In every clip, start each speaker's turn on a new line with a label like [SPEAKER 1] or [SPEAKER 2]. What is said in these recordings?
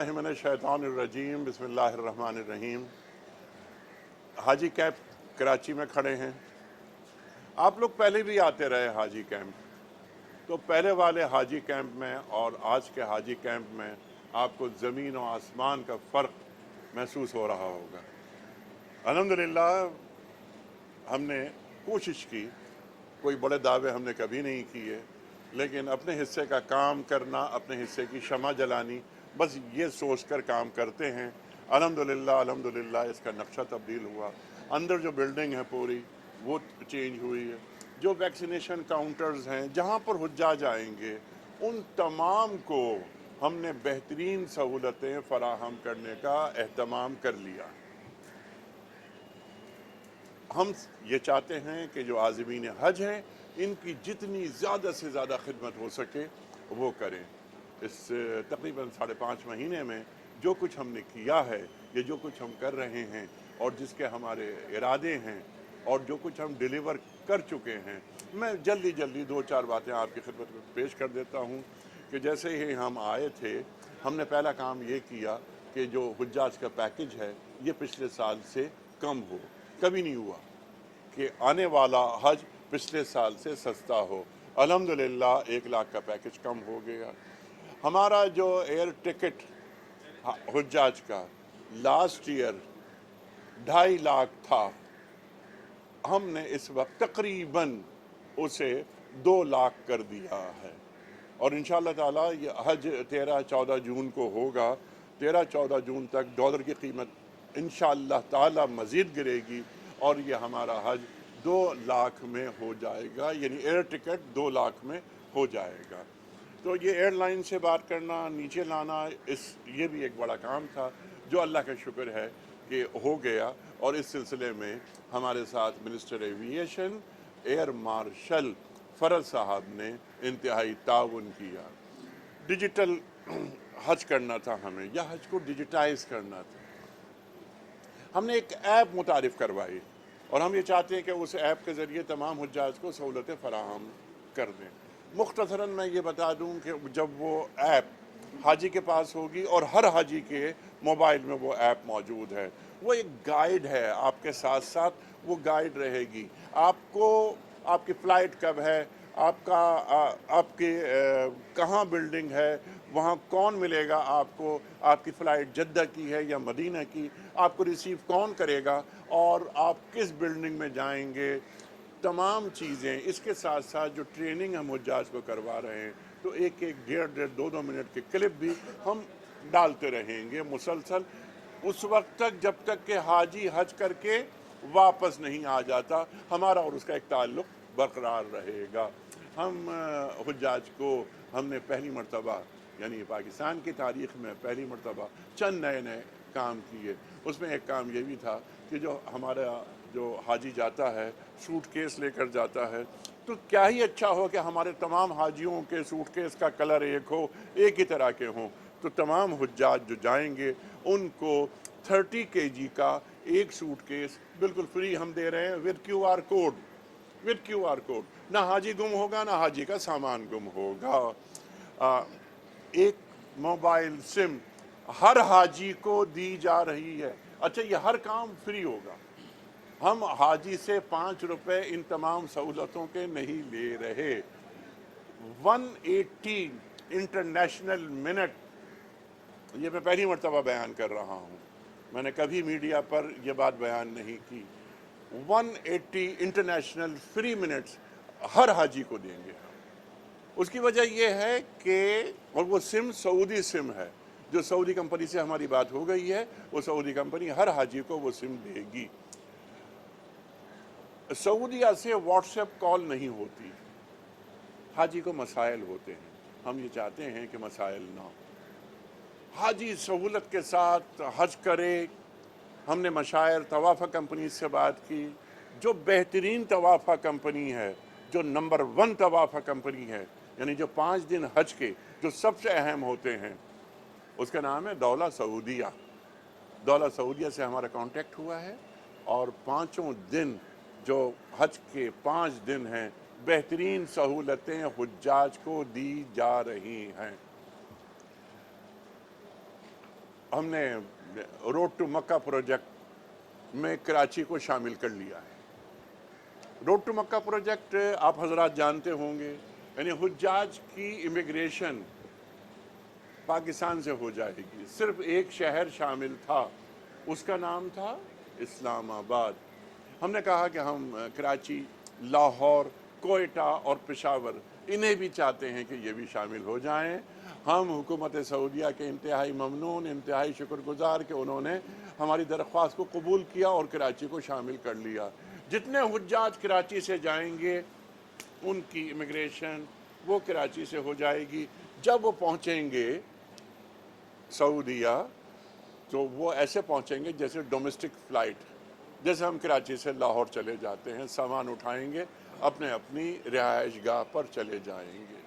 [SPEAKER 1] मिनश्शैतानिर्रजीम बिस्मिल्लाहिर्रहमानिर्रहीम। हाजी कैंप कराची में खड़े हैं। आप लोग पहले भी आते रहे हाजी कैंप, तो पहले वाले हाजी कैंप में और आज के हाजी कैंप में आपको ज़मीन और आसमान का फ़र्क महसूस हो रहा होगा। अल्हम्दुलिल्लाह हमने कोशिश की, कोई बड़े दावे हमने कभी नहीं किए, लेकिन अपने हिस्से का काम करना, अपने हिस्से की शमा जलानी, बस ये सोच कर काम करते हैं। अल्हम्दुलिल्लाह इसका नक्शा तब्दील हुआ। अंदर जो बिल्डिंग है पूरी वो चेंज हुई है। जो वैक्सीनेशन काउंटर्स हैं जहाँ पर हुज्जाज आएंगे उन तमाम को हमने बेहतरीन सहूलतें फ़राहम करने का एहतमाम कर लिया। हम ये चाहते हैं कि जो आज़मीन हज हैं इनकी जितनी ज़्यादा से ज़्यादा खिदमत हो सके वो करें। इस तकरीबन 5.5 महीने में जो कुछ हमने किया है, ये जो कुछ हम कर रहे हैं और जिसके हमारे इरादे हैं और जो कुछ हम डिलीवर कर चुके हैं, मैं जल्दी 2-4 बातें आपकी खिदमत में पेश कर देता हूँ। कि जैसे ही हम आए थे हमने पहला काम ये किया कि जो हुज्जाज का पैकेज है ये पिछले साल से कम हो। कभी नहीं हुआ कि आने वाला हज पिछले साल से सस्ता हो। अल्हम्दुलिल्लाह 1 लाख का पैकेज कम हो गया। हमारा जो एयर टिकट हुज्जाज का लास्ट ईयर 2.5 लाख था, हमने इस वक्त तकरीबन उसे 2 लाख कर दिया है और इंशाअल्लाह ताला ये हज 13-14 जून को होगा। 13-14 जून तक डॉलर की कीमत इंशाअल्लाह ताला मज़ीद गिरेगी और ये हमारा हज 2 लाख में हो जाएगा, यानी एयर टिकट 2 लाख में हो जाएगा। तो ये एयरलाइन से बात करना, नीचे लाना, ये भी एक बड़ा काम था जो अल्लाह का शुक्र है कि हो गया। और इस सिलसिले में हमारे साथ मिनिस्टर एविएशन एयर मार्शल फरज साहब ने इंतहाई ताउन किया। डिजिटल हज करना था हमें, या हज को डिजिटाइज करना था। हमने एक ऐप मुतारिफ़ करवाई और हम ये चाहते हैं कि उस ऐप के ज़रिए तमाम हुज्जाज को सहूलतें फ़राहम कर दें। मुख्तसरन मैं ये बता दूं कि जब वो ऐप हाजी के पास होगी और हर हाजी के मोबाइल में वो ऐप मौजूद है, वो एक गाइड है, आपके साथ साथ वो गाइड रहेगी। आपको आपकी फ़्लाइट कब है, आपकी कहाँ बिल्डिंग है, वहाँ कौन मिलेगा आपको, आपकी फ़्लाइट जद्दा की है या मदीना की, आपको रिसीव कौन करेगा और आप किस बिल्डिंग में जाएंगे, तमाम चीज़ें। इसके साथ साथ जो ट्रेनिंग हम हुज्जाज को करवा रहे हैं, तो एक 1.5-2 मिनट के क्लिप भी हम डालते रहेंगे मुसलसल उस वक्त तक जब तक कि हाजी हज करके वापस नहीं आ जाता। हमारा और उसका एक ताल्लुक़ बरकरार रहेगा। हम हुज्जाज को हमने पहली मरतबा, यानी पाकिस्तान की तारीख़ में पहली मरतबा चंद नए काम किए। उसमें एक काम ये भी था कि जो हमारा जो हाजी जाता है सूटकेस लेकर जाता है, तो क्या ही अच्छा हो कि हमारे तमाम हाजियों के सूटकेस का कलर एक हो, एक ही तरह के हों। तो तमाम हुज्जाज जो जाएंगे उनको 30 kg का एक सूटकेस बिल्कुल फ्री हम दे रहे हैं विद QR कोड। ना हाजी गुम होगा, ना हाजी का सामान गुम होगा। एक मोबाइल सिम हर हाजी को दी जा रही है। अच्छा, ये हर काम फ्री होगा। हम हाजी से 5 रुपए इन तमाम सहूलतों के नहीं ले रहे। 180 इंटरनेशनल मिनट, ये मैं पहली मरतबा बयान कर रहा हूँ, मैंने कभी मीडिया पर यह बात बयान नहीं की। 180 इंटरनेशनल फ्री मिनट्स हर हाजी को देंगे हम। उसकी वजह यह है कि, और वो सिम सऊदी सिम है, जो सऊदी कंपनी से हमारी बात हो गई है, वो सऊदी कंपनी हर हाजी को वो सिम देगी। सऊदीया से व्हाट्सएप कॉल नहीं होती, हाजी को मसाइल होते हैं। हम ये चाहते हैं कि मसाइल ना हो, हाजी सहूलत के साथ हज करे। हमने मशायर तवाफ़ा कंपनी से बात की, जो बेहतरीन तवाफ़ा कंपनी है, जो नंबर 1 तवाफ़ा कंपनी है, यानी जो 5 दिन हज के जो सबसे अहम होते हैं, उसका नाम है दौला सऊदिया। दौला सऊदिया से हमारा कांटेक्ट हुआ है और 5 दिन जो हज के 5 दिन हैं, बेहतरीन सहूलतें हुज्जाज को दी जा रही हैं। हमने रोड टू मक्का प्रोजेक्ट में कराची को शामिल कर लिया है। रोड टू मक्का प्रोजेक्ट आप हजरात जानते होंगे, यानी हुज्जाज की इमिग्रेशन पाकिस्तान से हो जाएगी। सिर्फ एक शहर शामिल था, उसका नाम था इस्लामाबाद। हमने कहा कि हम कराची, लाहौर, कोयटा और पेशावर इन्हें भी चाहते हैं कि ये भी शामिल हो जाएं। हम हुकूमत सऊदिया के इंतहाई ममनून, इंतहाई शुक्रगुजार कि उन्होंने हमारी दरख्वास्त को कबूल किया और कराची को शामिल कर लिया। जितने हुज्जाज कराची से जाएंगे उनकी इमिग्रेशन वो कराची से हो जाएगी। जब वो पहुँचेंगे सऊदिया तो वो ऐसे पहुँचेंगे जैसे डोमेस्टिक फ़्लाइट, जैसे हम कराची से लाहौर चले जाते हैं, सामान उठाएंगे, अपने अपनी रिहाइश गाह पर चले जाएंगे।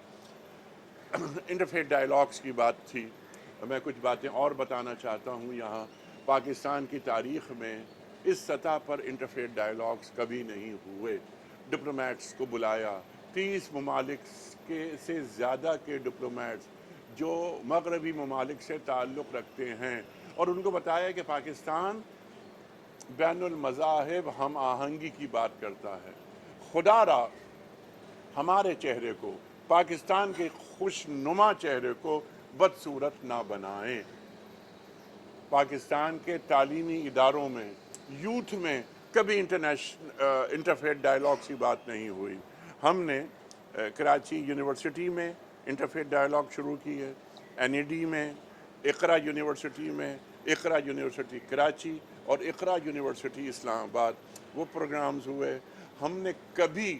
[SPEAKER 1] इंटरफेथ डायलॉग्स की बात थी, मैं कुछ बातें और बताना चाहता हूँ यहाँ। पाकिस्तान की तारीख़ में इस सतह पर इंटरफेथ डायलॉग्स कभी नहीं हुए। डिप्लोमेट्स को बुलाया, 30 ममालिक से ज़्यादा के डिप्लोमेट्स जो मगरबी ममालिक से ताल्लुक़ रखते हैं, और उनको बताया कि पाकिस्तान बैनुल मज़ाहिब हम आहंगी की बात करता है। खुदारा हमारे चेहरे को, पाकिस्तान के खुशनुमा चेहरे को बदसूरत ना बनाएं। पाकिस्तान के तालीमी इदारों में, यूथ में कभी इंटरफेथ डायलॉग्स की बात नहीं हुई। हमने कराची यूनिवर्सिटी में इंटरफेथ डायलॉग शुरू की है, NAD में, इक़रा यूनिवर्सिटी में, इक़रा यूनिवर्सिटी कराची और इक़रा यूनिवर्सिटी इस्लामाबाद वो प्रोग्राम्स हुए। हमने कभी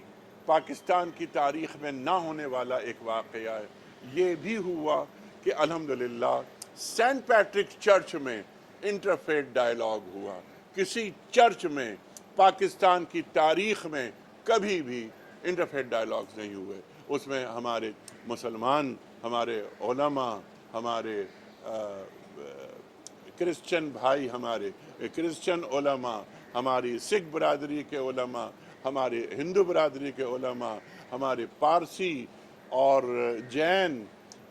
[SPEAKER 1] पाकिस्तान की तारीख़ में ना होने वाला एक वाक़या है, ये भी हुआ कि अल्हम्दुलिल्लाह सेंट पैट्रिक चर्च में इंटरफेथ डायलॉग हुआ। किसी चर्च में पाकिस्तान की तारीख़ में कभी भी इंटरफेथ डायलॉग्स नहीं हुए। उसमें हमारे मुसलमान, हमारे उलमा, हमारे क्रिश्चियन भाई, हमारे क्रिश्चियन उलमा, हमारी सिख बरादरी के उलमा, हमारे हिंदू बरादरी के उलमा, हमारे पारसी और जैन,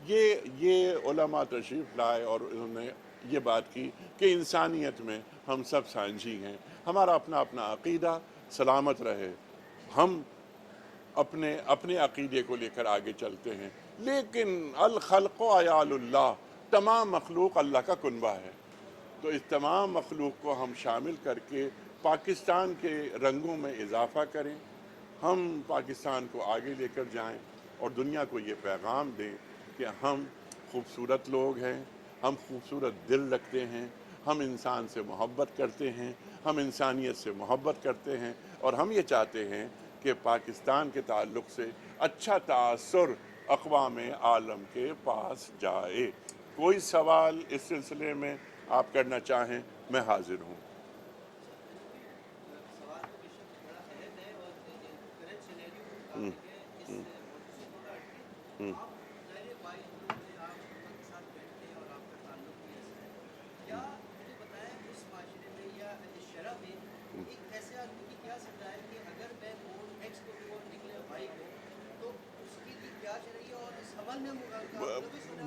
[SPEAKER 1] ये उलमा तशरीफ़ लाए और उन्होंने ये बात की कि इंसानियत में हम सब सांझी हैं, हमारा अपना अपना अक़ीदा सलामत रहे, हम अपने अपने अक़ीदे को लेकर आगे चलते हैं। लेकिन अल खल्क़ु अयालुल्लाह, तमाम मखलूक अल्लाह का कुनबा है। तो इस तमाम मखलूक को हम शामिल करके पाकिस्तान के रंगों में इजाफ़ा करें, हम पाकिस्तान को आगे लेकर जाएं और दुनिया को ये पैगाम दें कि हम खूबसूरत लोग हैं, हम खूबसूरत दिल रखते हैं, हम इंसान से मोहब्बत करते हैं, हम इंसानियत से मोहब्बत करते हैं, और हम ये चाहते हैं कि पाकिस्तान के ताल्लुक़ से अच्छा तासुर अक़वाम आलम के पास जाए। कोई सवाल इस सिलसिले में आप करना चाहें, मैं हाजिर हूँ।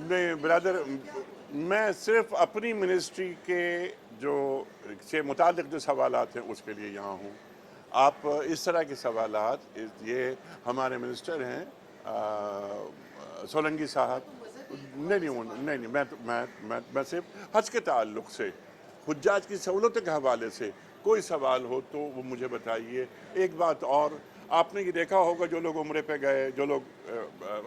[SPEAKER 1] नहीं ब्रदर, मैं सिर्फ अपनी मिनिस्ट्री के जो से मुतालिक जो सवालात हैं उसके लिए यहाँ हूँ। आप इस तरह के सवालात, ये हमारे मिनिस्टर हैं सोलंकी साहब, नहीं, मैं सिर्फ हज के ताल्लुक़ से, हुज्जाज की सहूलत के हवाले से कोई सवाल हो तो वो मुझे बताइए। एक बात और, आपने ये देखा होगा, जो लोग उम्रे पे गए, जो लोग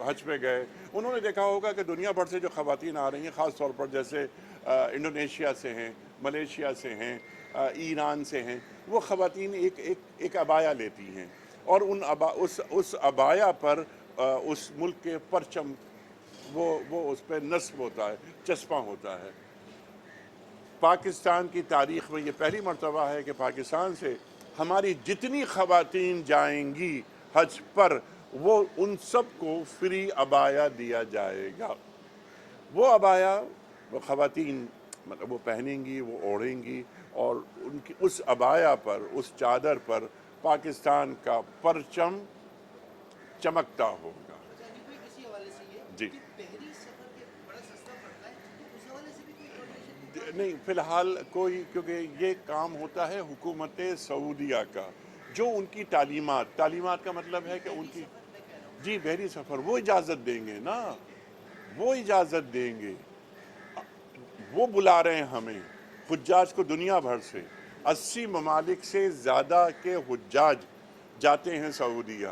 [SPEAKER 1] हज पे गए, उन्होंने देखा होगा कि दुनिया भर से जो ख़वातीन आ रही हैं, ख़ास तौर पर जैसे इंडोनेशिया से हैं, मलेशिया से हैं, ईरान से हैं, वो ख़वातीन एक अबाया लेती हैं और उस अबाया पर उस मुल्क के परचम वो उस पर नस्ब होता है, चस्पा होता है। पाकिस्तान की तारीख़ में ये पहली मर्तबा है कि पाकिस्तान से हमारी जितनी ख़वातीन जाएंगी हज पर, वो उन सब को फ्री अबाया दिया जाएगा। वो अबाया वो ख़वातीन मतलब वो पहनेंगी, वो ओढ़ेंगी, और उनकी उस अबाया पर, उस चादर पर पाकिस्तान का परचम चमकता होगा। जी, نہیں فی الحال کوئی، کیونکہ یہ کام ہوتا ہے حکومت سعودیہ کا، جو ان کی تعلیمات کا مطلب ہے کہ ان کی، جی بحری سفر وہ اجازت دیں گے نا، وہ اجازت دیں گے، وہ بلا رہے ہیں ہمیں حجاج کو دنیا بھر سے، 80 ممالک سے زیادہ کے حجاج جاتے ہیں سعودیہ،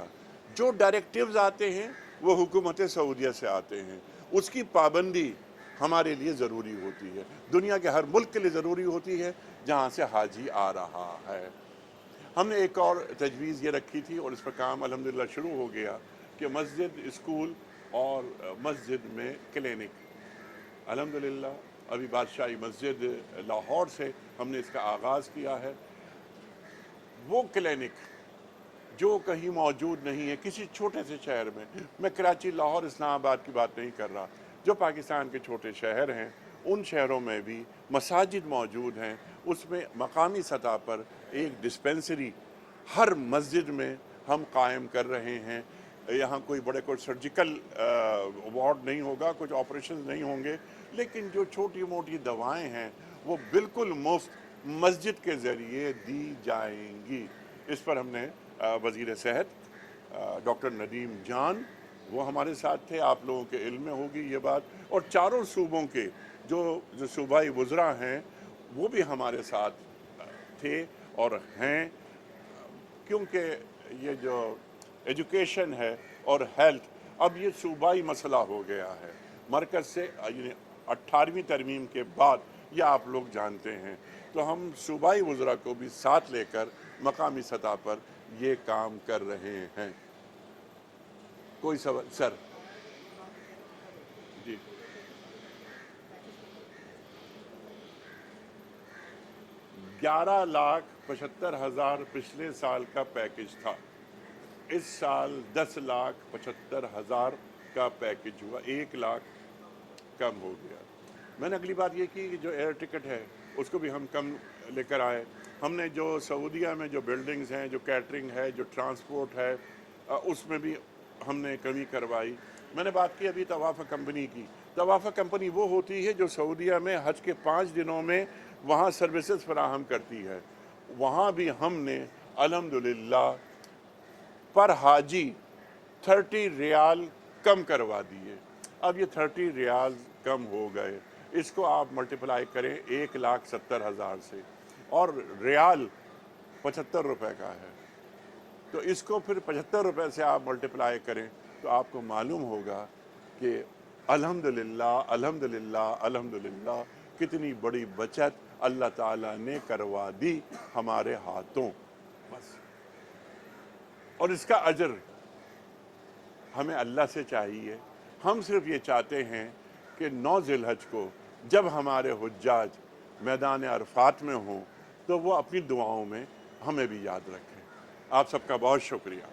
[SPEAKER 1] جو ڈائریکٹیوز آتے ہیں وہ حکومت سعودیہ سے آتے ہیں، اس کی پابندی ہمارے لیے ضروری ہوتی ہے، دنیا کے ہر ملک کے لیے ضروری ہوتی ہے جہاں سے حاجی آ رہا ہے۔ ہم نے ایک اور تجویز یہ رکھی تھی اور اس پر کام الحمدللہ شروع ہو گیا کہ مسجد، اسکول اور مسجد میں کلینک، الحمدللہ ابھی بادشاہی مسجد لاہور سے ہم نے اس کا آغاز کیا ہے۔ وہ کلینک جو کہیں موجود نہیں ہے کسی چھوٹے سے شہر میں کراچی، لاہور، اسلام آباد کی بات نہیں کر رہا، جو پاکستان کے چھوٹے شہر ہیں ان شہروں میں بھی مساجد موجود ہیں، اس میں مقامی سطح پر ایک ڈسپینسری ہر مسجد میں ہم قائم کر رہے ہیں۔ یہاں کوئی بڑے کوئی سرجیکل وارڈ نہیں ہوگا، کچھ آپریشنز نہیں ہوں گے، لیکن جو چھوٹی موٹی دوائیں ہیں وہ بالکل مفت مسجد کے ذریعے دی جائیں گی۔ اس پر ہم نے وزیر صحت ڈاکٹر ندیم جان وہ ہمارے ساتھ تھے، آپ لوگوں کے علم میں ہوگی یہ بات، اور چاروں صوبوں کے جو صوبائی وزراء ہیں وہ بھی ہمارے ساتھ تھے اور ہیں، کیونکہ یہ جو ایجوکیشن ہے اور ہیلتھ اب یہ صوبائی مسئلہ ہو گیا ہے، مرکز سے یعنی 18ویں ترمیم کے بعد یہ آپ لوگ جانتے ہیں، تو ہم صوبائی وزراء کو بھی ساتھ لے کر مقامی سطح پر یہ کام کر رہے ہیں۔ کوئی سوال سر؟ جی 11,75,000 پچھلے سال کا پیکج تھا، اس سال 10,75,000 کا پیکج ہوا، 1,00,000 کم ہو گیا۔ میں نے اگلی بات یہ کی کہ جو ایئر ٹکٹ ہے اس کو بھی ہم کم لے کر آئے، ہم نے جو سعودیہ میں جو بلڈنگز ہیں، جو کیٹرنگ ہے، جو ٹرانسپورٹ ہے، اس میں بھی ہم نے کمی کروائی۔ میں نے بات کی ابھی طوافہ کمپنی کی، طوافہ کمپنی وہ ہوتی ہے جو سعودیہ میں حج کے 5 دنوں میں وہاں سروسز فراہم کرتی ہے، وہاں بھی ہم نے الحمدللہ پر حاجی 30 ریال کم کروا دیے۔ اب یہ 30 ریال کم ہو گئے، اس کو آپ ملٹیپلائی کریں 1,70,000 سے، اور ریال 75 روپے کا ہے، تو اس کو پھر 75 روپے سے آپ ملٹیپلائی کریں تو آپ کو معلوم ہوگا کہ الحمدللہ الحمدللہ الحمدللہ کتنی بڑی بچت اللہ تعالیٰ نے کروا دی ہمارے ہاتھوں، بس۔ اور اس کا اجر ہمیں اللہ سے چاہیے، ہم صرف یہ چاہتے ہیں کہ 9 ذی الحج کو جب ہمارے حجاج میدان عرفات میں ہوں تو وہ اپنی دعاؤں میں ہمیں بھی یاد رکھیں۔ آپ سب کا بہت شکریہ۔